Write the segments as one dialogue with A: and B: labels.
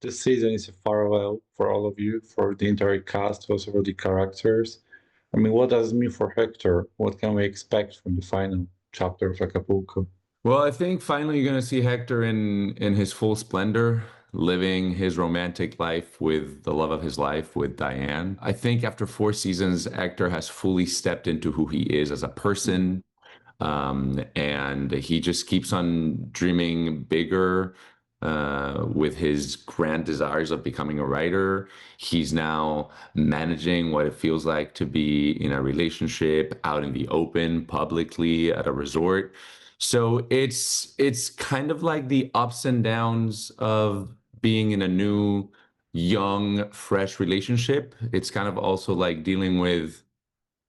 A: this season is a farewell for all of you, for the entire cast, also for the characters. I mean, what does it mean for Hector? What can we expect from the final chapter of Acapulco?
B: Well, I think finally you're going to see Hector in his full splendor, living his romantic life with the love of his life, with Diane. I think after 4 seasons, Hector has fully stepped into who he is as a person, and he just keeps on dreaming bigger with his grand desires of becoming a writer. He's now managing what it feels like to be in a relationship out in the open, publicly at a resort. So it's kind of like the ups and downs of being in a new, young, fresh relationship. It's kind of also like dealing with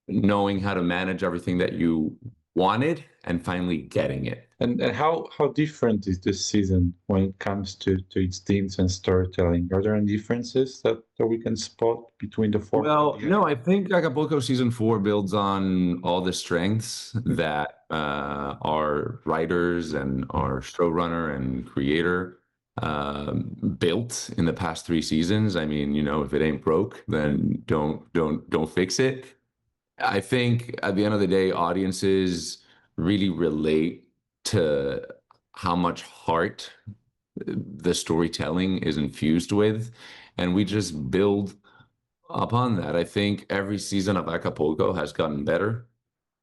B: knowing how to manage everything that you wanted and finally getting it.
A: And how different is this season when it comes to its themes and storytelling? Are there any differences that we can spot between the former and
B: Well,
A: the
B: no, I
A: actual?
B: think Acapulco season 4 builds on all the strengths that our writers and our showrunner and creator built in the past 3 seasons. I mean, if it ain't broke, then don't fix it. I think at the end of the day, audiences really relate to how much heart the storytelling is infused with, and we just build upon that. I think every season of Acapulco has gotten better,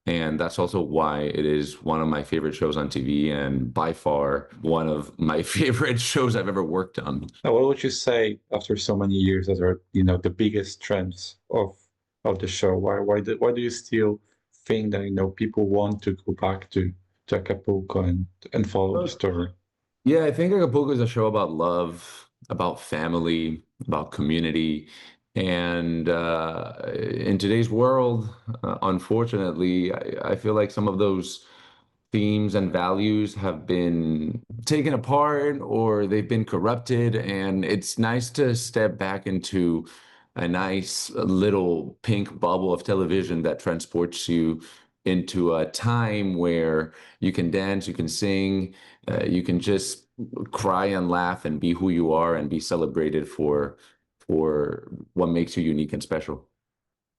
B: and that's also why it is one of my favorite shows on TV and by far one of my favorite shows I've ever worked on.
A: Now, what would you say after so many years that are the biggest strengths of the show? Why do you still think that people want to go back to Acapulco and follow the story?
B: Yeah, I think Acapulco is a show about love, about family, about community. And in today's world, unfortunately, I feel like some of those themes and values have been taken apart or they've been corrupted. And it's nice to step back into a nice little pink bubble of television that transports you into a time where you can dance, you can sing, you can just cry and laugh and be who you are and be celebrated for what makes you unique and special.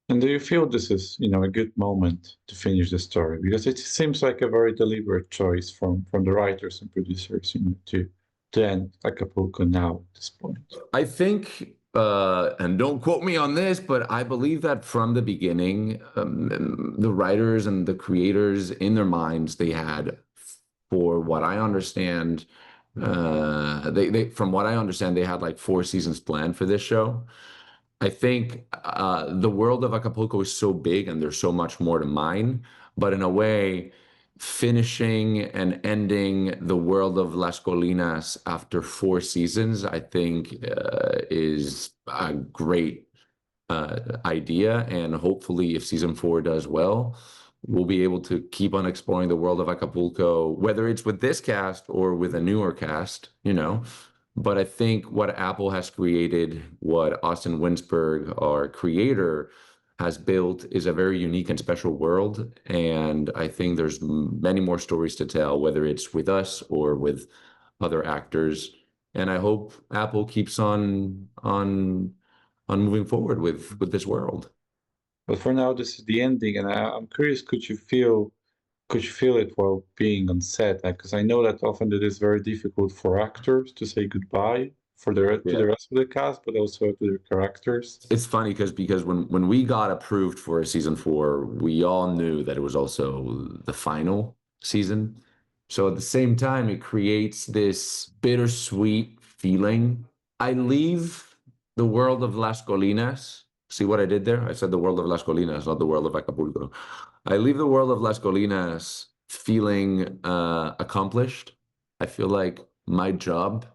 A: And do you feel this is, a good moment to finish the story? Because it seems like a very deliberate choice from the writers and producers, to end Acapulco now at this point.
B: I think, and don't quote me on this, but I believe that from the beginning, the writers and the creators in their minds, they had, for what I understand, from what I understand, they had like 4 seasons planned for this show. I think the world of Acapulco is so big and there's so much more to mine, but in a way, finishing and ending the world of Las Colinas after 4 seasons, I think is a great idea. And hopefully, if season 4 does well, we'll be able to keep on exploring the world of Acapulco, whether it's with this cast or with a newer cast. But I think what Apple has created, what Austin Winsberg, our creator, has built is a very unique and special world. And I think there's many more stories to tell, whether it's with us or with other actors. And I hope Apple keeps on moving forward with this world.
A: But for now, this is the ending, and I'm curious, could you feel it while being on set? Because I know that often it is very difficult for actors to say goodbye to the
B: Yeah.
A: rest of the cast, but also to their characters.
B: It's funny because when we got approved for season 4, we all knew that it was also the final season. So at the same time, it creates this bittersweet feeling. I leave the world of Las Colinas. See what I did there? I said the world of Las Colinas, not the world of Acapulco. I leave the world of Las Colinas feeling accomplished. I feel like my job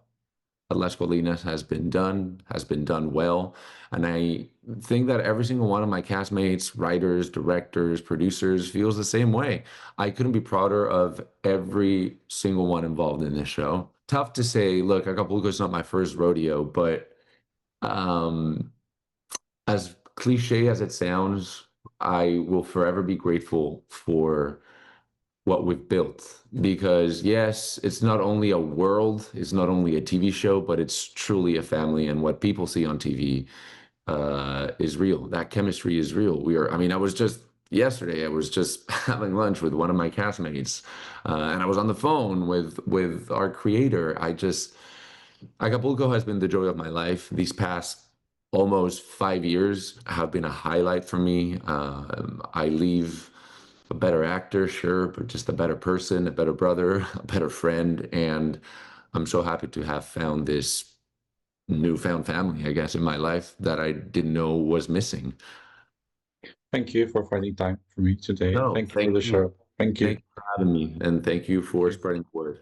B: at Las Colinas has been done well. And I think that every single one of my castmates, writers, directors, producers feels the same way. I couldn't be prouder of every single one involved in this show. Tough to say, look, Acapulco is not my first rodeo, but um, as cliche as it sounds, I will forever be grateful for what we've built, because yes, it's not only a world, it's not only a TV show, but it's truly a family. And what people see on TV is real. That chemistry is real. I mean, yesterday, I was just having lunch with one of my castmates, and I was on the phone with our creator. Acapulco has been the joy of my life. These past almost 5 years have been a highlight for me. I leave a better actor, sure, but just a better person, a better brother, a better friend. And I'm so happy to have found this newfound family, I guess, in my life that I didn't know was missing.
A: Thank you for finding time for me today.
B: No,
A: Thank you for the show. Thank you.
B: Thank you for having me. And thank you for
A: Okay.
B: spreading the word.